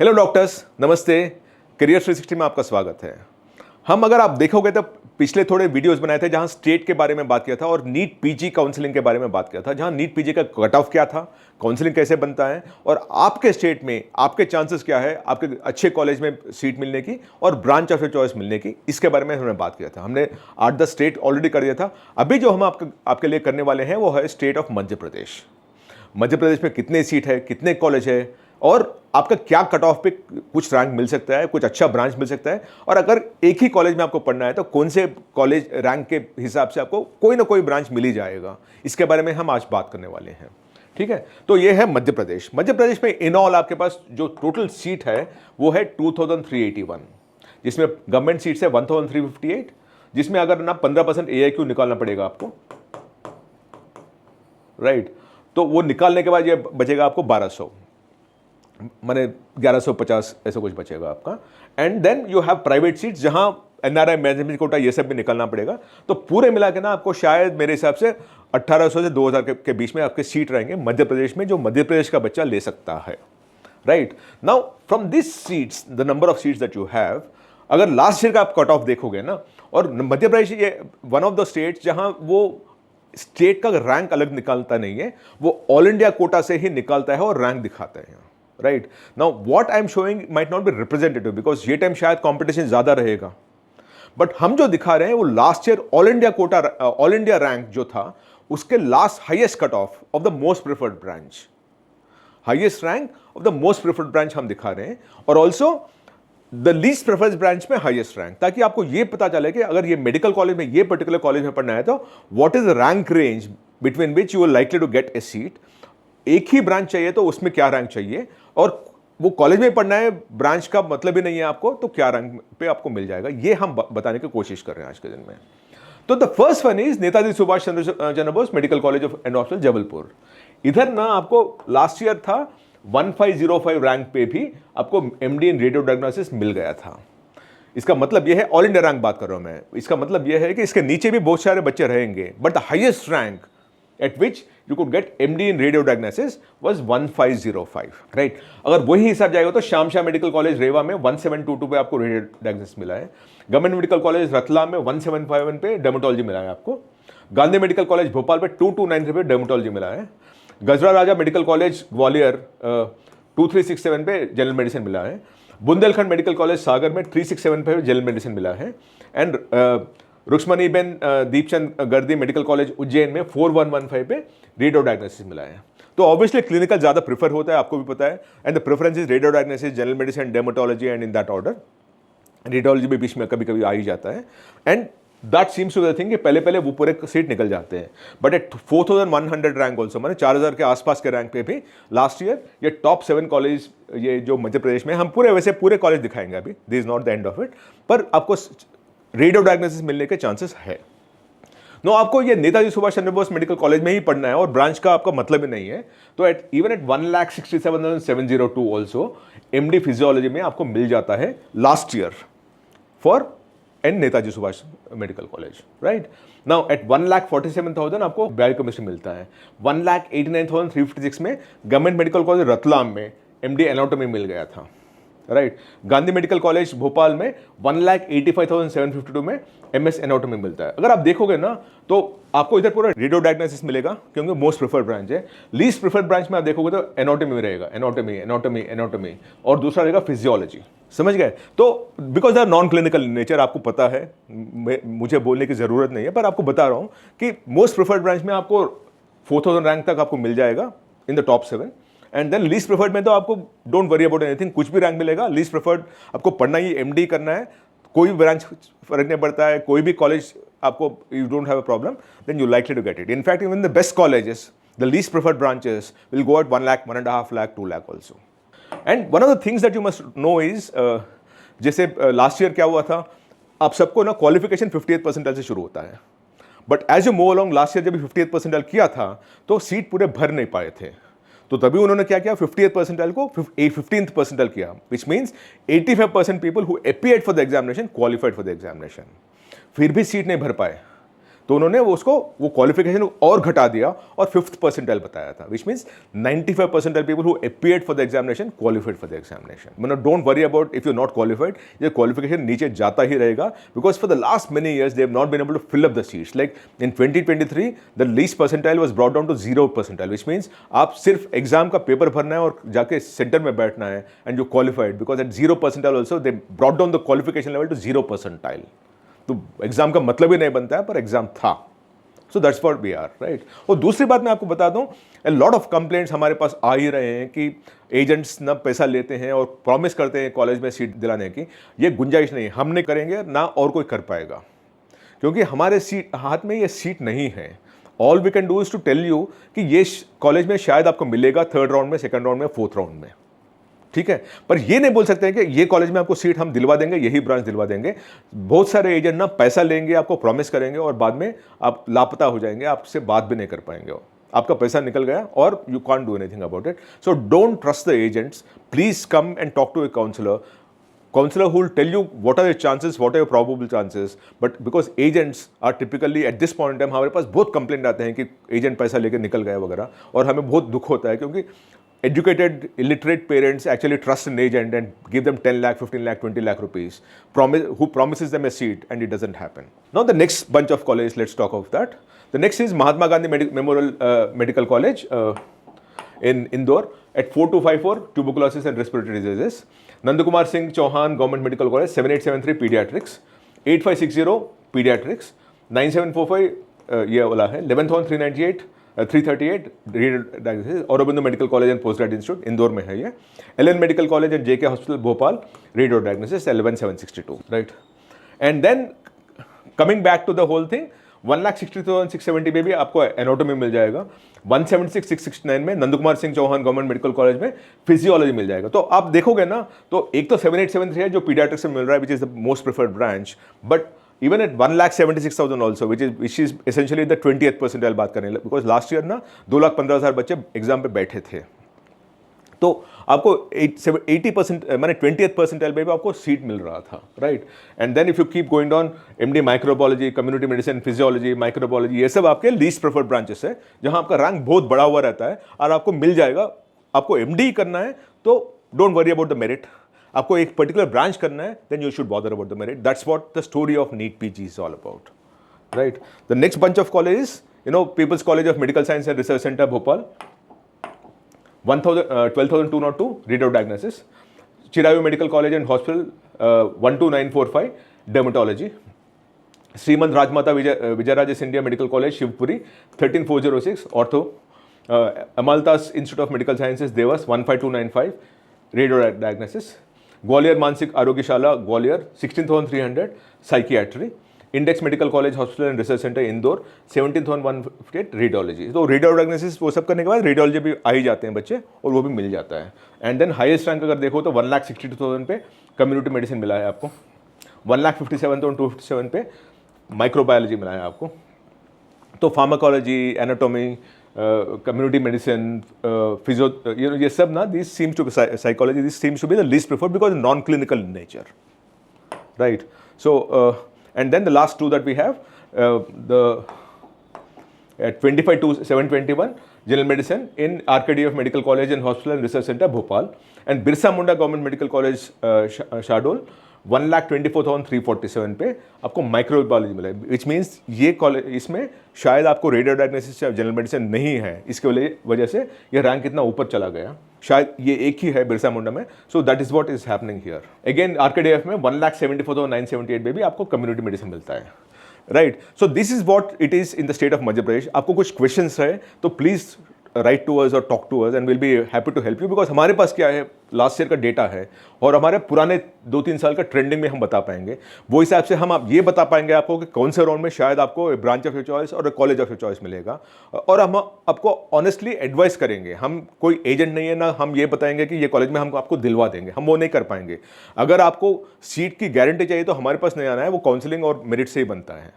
Hello doctors, नमस्ते। Career 360 में आपका स्वागत है। अगर आप देखोगे तो पिछले थोड़े वीडियोस बनाए थे जहां स्टेट के बारे में बात किया था और नीट पीजी काउंसलिंग के बारे में बात किया था, जहां नीट पीजी का कट ऑफ क्या था, काउंसलिंग कैसे बनता है और आपके स्टेट में आपके चांसेस क्या है आपके अच्छे कॉलेज में सीट मिलने की और ब्रांच ऑफ योर चॉइस मिलने की, इसके बारे में हमने बात किया था। हमने 8-10 स्टेट ऑलरेडी कर दिया था। अभी जो हम आपके लिए करने वाले हैं वो है स्टेट ऑफ मध्य प्रदेश। मध्य प्रदेश में कितने सीट है, कितने कॉलेज है और आपका क्या कट ऑफ पे कुछ रैंक मिल सकता है, कुछ अच्छा ब्रांच मिल सकता है, और अगर एक ही कॉलेज में आपको पढ़ना है तो कौन से कॉलेज रैंक के हिसाब से आपको कोई ना कोई ब्रांच मिल ही जाएगा। इसके बारे में हम आज बात करने वाले हैं। ठीक है, तो ये है मध्य प्रदेश। मध्य प्रदेश में इन ऑल आपके पास जो टोटल सीट है वो है 2381, जिसमें गवर्नमेंट सीट्स है 1358, जिसमें अगर ना 15% AIQ निकालना पड़ेगा आपको, राइट। तो वो निकालने के बाद ये बचेगा आपको 1200, माने 1150 ऐसा कुछ बचेगा आपका। And then you have private seats जहां NRI मैनेजमेंट कोटा ये सब भी निकालना पड़ेगा। तो पूरे मिला के ना आपको शायद मेरे हिसाब से 1800 से 2000 के बीच में आपके सीट रहेंगे मध्य प्रदेश में, जो मध्य प्रदेश का बच्चा ले सकता है, right. Now from this seats, the number of seats that you have, अगर लास्ट ईयर का आप कट ऑफ देखोगे ना, और मध्य प्रदेश ये वन ऑफ द स्टेट्स जहां वो स्टेट का रैंक अलग निकालता नहीं है, वो ऑल इंडिया कोटा से ही निकालता है और रैंक दिखाता है, right. Now what I am showing might not be representative because ये टाइम शायद कंपटीशन ज्यादा रहेगा, बट हम जो दिखा रहे हैं वो last year all India quota, all India rank जो था उसके last highest cut off the most preferred branch, highest rank of the most preferred branch हम दिखा रहे हैं, और also the least preferred branch में हाईएस्ट रैंक, ताकि आपको ये पता चले कि अगर ये मेडिकल कॉलेज में, ये पर्टिकुलर कॉलेज में पढ़ना है तो what is the rank range between which you are likely to get a seat. एक ही ब्रांच चाहिए तो उसमें क्या रैंक चाहिए, और वो कॉलेज में पढ़ना है, ब्रांच का मतलब ही नहीं है आपको, तो क्या रैंक पे आपको मिल जाएगा, ये हम बताने की कोशिश कर रहे हैं आज के दिन में। तो the first one is Netaji Subhash Chandra Bose medical college of and hospital Jabalpur. इधर ना आपको लास्ट ईयर था 1505 रैंक पे भी आपको MD इन रेडियो डायग्नोसिस मिल गया था। इसका मतलब यह है, ऑल इंडिया रैंक बात कर रहा हूं मैं, इसका मतलब यह है कि इसके नीचे भी बहुत सारे बच्चे रहेंगे, but the highest rank at which you could get MD in radio diagnosis was 1505, right? अगर वही हिसाब जाएगा तो श्याम शाह मेडिकल कॉलेज रेवा में 1722 पे आपको रेडियो डायग्नोसिस मिला है। गवर्नमेंट मेडिकल कॉलेज रतलाम में 1751 पे डर्मेटोलॉजी मिला है आपको। गांधी मेडिकल कॉलेज भोपाल पे 2293 पे डर्मेटोलॉजी मिला है। गजरा राजा मेडिकल कॉलेज ग्वालियर 2367 पे जनरल मेडिसिन मिला है। बुंदेलखंड मेडिकल कॉलेज सागर में 367 पे जनरल मेडिसिन मिला है। एंड रुक्मणीबेन दीपचंद गर्दी मेडिकल कॉलेज उज्जैन में 4115 पे रेडियो डायग्नोसिस मिला है। तो ऑब्वियसली क्लिनिकल ज़्यादा प्रेफर होता है, आपको भी पता है, and the preference is radio diagnosis, general medicine, dermatology and in that order. Radiology भी बीच में कभी कभी आ ही जाता है, and that seems to be the thing कि पहले वो पूरे सीट निकल जाते हैं। बट एट 4100 रैंक ऑल्सो, माने 4000 के आसपास के रैंक पे भी लास्ट ईयर ये टॉप 7 कॉलेज, ये जो मध्य प्रदेश में, हम वैसे पूरे कॉलेज दिखाएंगे अभी, this is not the end of it, पर आपको रेडियो डायग्नोसिस मिलने के चांसेस है। नो, आपको ये नेताजी सुभाष चंद्र बोस मेडिकल कॉलेज में ही पढ़ना है और ब्रांच का आपका मतलब ही नहीं है, तो even at 1,67,702 also MD physiology में आपको मिल जाता है last year for an Netaji Subhash medical college, right. Now at 1,47,000 आपको बायोकेमिस्ट्री मिलता है। 1,89,356 में गवर्नमेंट मेडिकल कॉलेज रतलाम में MD एनाटॉमी मिल गया था, right. Gandhi medical college Bhopal में 1,85,752 में MS एनाटॉमी मिलता है। अगर आप देखोगे ना तो आपको इधर पूरा रेडियो डायग्नोसिस मिलेगा क्योंकि मोस्ट प्रेफर्ड ब्रांच है। लीस्ट प्रेफर्ड ब्रांच में आप देखोगे तो एनाटॉमी में रहेगा, एनाटॉमी, और दूसरा रहेगा फिजियोलॉजी। समझ गए? तो because they are non clinical nature, आपको पता है, मुझे बोलने की जरूरत नहीं है, पर आपको बता रहा हूं कि मोस्ट प्रेफर्ड ब्रांच में आपको 4000 रैंक तक आपको मिल जाएगा in the top 7, and then least preferred में तो आपको डोंट वरी अबाउट एनीथिंग, कुछ भी रैंक मिलेगा। लीस्ट प्रेफर्ड आपको पढ़ना ही MD करना है, कोई भी ब्रांच फर्क नहीं पड़ता है, कोई भी कॉलेज आपको, you don't have a problem, then you likely to get it. In fact even the best colleges, the least preferred branches will go at 1 lakh, 1.5 lakh, 2 lakh also. And one of the things that you must know is, जैसे लास्ट ईयर क्या हुआ था, आप सबको ना qualification 58th percentile से शुरू होता है, but as you move along, last year जब 58th परसेंटाइल किया था तो सीट पूरे भर नहीं पाए थे, तो तभी उन्होंने क्या किया, 50th परसेंटाइल को 15th परसेंटाइल किया, which means 85% people who appeared for the examination qualified for the examination, फिर भी सीट नहीं भर पाए। तो उन्होंने उसको वो क्वालिफिकेशन और घटा दिया और 5th परसेंटाइल बताया था, which means 95 percentile people who appeared for the examination qualified for the examination. मतलब don't worry about if you not qualified, ये क्वालिफिकेशन नीचे जाता ही रहेगा, because for the last many years they have not been able to fill up the seats. Like in 2023 the least percentile was brought down to 0 percentile, which means आप सिर्फ exam का paper भरना है और जाके सेंटर में बैठना है and you qualified, because at 0 percentile also they brought down the qualification level to 0 percentile. तो एग्जाम का मतलब ही नहीं बनता है, पर एग्जाम था। So that's what we are, right. और दूसरी बात मैं आपको बता दूं, ए लॉट ऑफ कंप्लेंट्स हमारे पास आ ही रहे हैं कि एजेंट्स ना पैसा लेते हैं और प्रॉमिस करते हैं कॉलेज में सीट दिलाने की। ये गुंजाइश नहीं, हम नहीं करेंगे ना और कोई कर पाएगा, क्योंकि हमारे सीट हाथ में ये सीट नहीं है। All we can do is to tell you कि ये कॉलेज में शायद आपको मिलेगा 3rd राउंड में, 2nd राउंड में, 4th राउंड में, ठीक है। पर ये नहीं बोल सकते हैं कि ये कॉलेज में आपको सीट हम दिलवा देंगे, यही ब्रांच दिलवा देंगे। बहुत सारे एजेंट ना पैसा लेंगे, आपको प्रॉमिस करेंगे और बाद में आप लापता हो जाएंगे, आपसे बात भी नहीं कर पाएंगे, आपका पैसा निकल गया और you can't do anything about it. So don't trust the agents, please come and talk to a counsellor who will tell you what are your chances, what are your probable chances, but because agents are typically at this point in time, हमारे पास बहुत complaint आते हैं कि agent पैसा लेकर निकल गया वगैरह, और हमें बहुत दुख होता है क्योंकि educated illiterate parents actually trust an agent and give them 10 lakh, 15 lakh, 20 lakh rupees, who promises them a seat, and it doesn't happen. Now the next bunch of colleges, let's talk of that. The next is Mahatma Gandhi Memorial Medical College in Indore at 4254 tuberculosis and respiratory diseases. Nandakumar Singh Chauhan Government Medical College 7873 pediatrics, 8560 pediatrics, 9745 ये वाला है, 11,398 338 diagnosis, Aurobindo Medical College and Postgraduate Institute Indore में है ये, LN Medical College and JK Hospital Bhopal radio diagnosis 11762, right? And then coming back to the whole thing, 1,60,670 में भी आपको anatomy मिल जाएगा, 176,669 में Nandkumar Singh Chauhan government medical college में फिजियोलॉजी मिल जाएगा। तो आप देखोगे ना, तो एक तो 7873 है जो पीडियाट्रिक्स में मिल रहा है, which is the most preferred branch, but even at 1,76,000 also which is essentially the 20th percentile बात करने लगे, बिकॉज लास्ट ईयर ना 2,15,000 बच्चे एग्जाम पे बैठे थे। तो आपको 80% माने 20th परसेंटाइल पे भी आपको सीट मिल रहा था, right. And then if you keep going down, MD microbiology, community medicine, physiology, microbiology, ये सब आपके लीस्ट प्रेफर्ड ब्रांचेस है जहां आपका रैंक बहुत बड़ा हुआ रहता है और आपको मिल जाएगा। आपको MD करना है तो don't worry about the merit, आपको एक पर्टिकुलर ब्रांच करना है, then you should bother about the merit. That's what the story of NEET PG is all about, right. The next bunch of colleges, people's college of medical science and research centre Bhopal 12,202 readout diagnosis, Chirayu Medical College and Hospital 12945 dermatology, Srimant Rajmata Vijayaraja Scindia Medical College Shivpuri 13406 ortho, Amaltas Institute of Medical Sciences Devas 15295 radio diagnosis, Gwalior Mansik Arogyshala Gwalior 16,300 psychiatry, index medical college hospital and research centre Indore 17,158 radiology. तो radio diagnosis वो सब करने के बाद radiology भी आ ही जाते हैं बच्चे और वो भी मिल जाता है। एंड देन हाईएस्ट रैंक अगर देखो तो 1,62,000 पे कम्युनिटी मेडिसिन मिला है आपको, 1,57,257 पे माइक्रोबायोलॉजी मिला है आपको। तो pharmacology, anatomy, community medicine, physio, ये सब ना this seems to be psychology, this seems to be the least preferred because non clinical in nature, right. So and then the last two that we have, the at 25,721 general medicine in RKDF Medical College and Hospital and Research Center Bhopal, and Birsa Munda Government Medical College Shahdol 1,24,347 पे आपको microbiology मिला है, which means ये college, इसमें शायद आपको radio diagnosis या general medicine नहीं है, इसके वजह से ये रैंक इतना ऊपर चला गया। शायद ये एक ही है बिरसा मुंडा में। So that is what is happening here. Again RKDF में 1,74,978 में भी आपको कम्युनिटी मेडिसिन मिलता है, right. So this is what it is in the state of Madhya Pradesh. आपको कुछ क्वेश्चंस है तो प्लीज राइट टू अस और talk to us and will be happy to help you, because हमारे पास क्या है, लास्ट ईयर का डेटा है और हमारे पुराने 2-3 साल का ट्रेंडिंग में हम बता पाएंगे। वो हिसाब से हम आप ये बता पाएंगे आपको कि कौन से राउंड में शायद आपको ब्रांच ऑफ योर चॉइस और कॉलेज ऑफ योर चॉइस मिलेगा, और हम आपको ऑनेस्टली एडवाइस करेंगे। हम कोई एजेंट नहीं है ना, हम ये बताएंगे कि ये कॉलेज में हम आपको दिलवा देंगे, हम वो नहीं कर पाएंगे। अगर आपको सीट की गारंटी चाहिए तो हमारे पास नहीं आना है, वो काउंसलिंग और मेरिट से ही बनता है।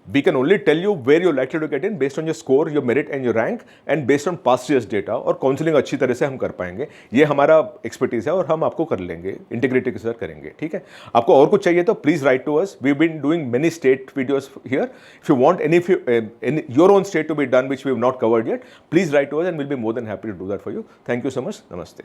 We can only tell you where you likely to get in based on your score, your merit and your rank, and based on past years data, और काउंसलिंग अच्छी तरह से हम कर पाएंगे। ये हमारा एक्सपर्टीज है और हम आपको कर लेंगे, इंटीग्रेटेड के साथ करेंगे, ठीक है। आपको और कुछ चाहिए तो please write to us, we been doing many state videos here. If you want any your own state to be done which we have not covered yet, please write to us and will be more than happy to do that for you. Thank you so much, नमस्ते।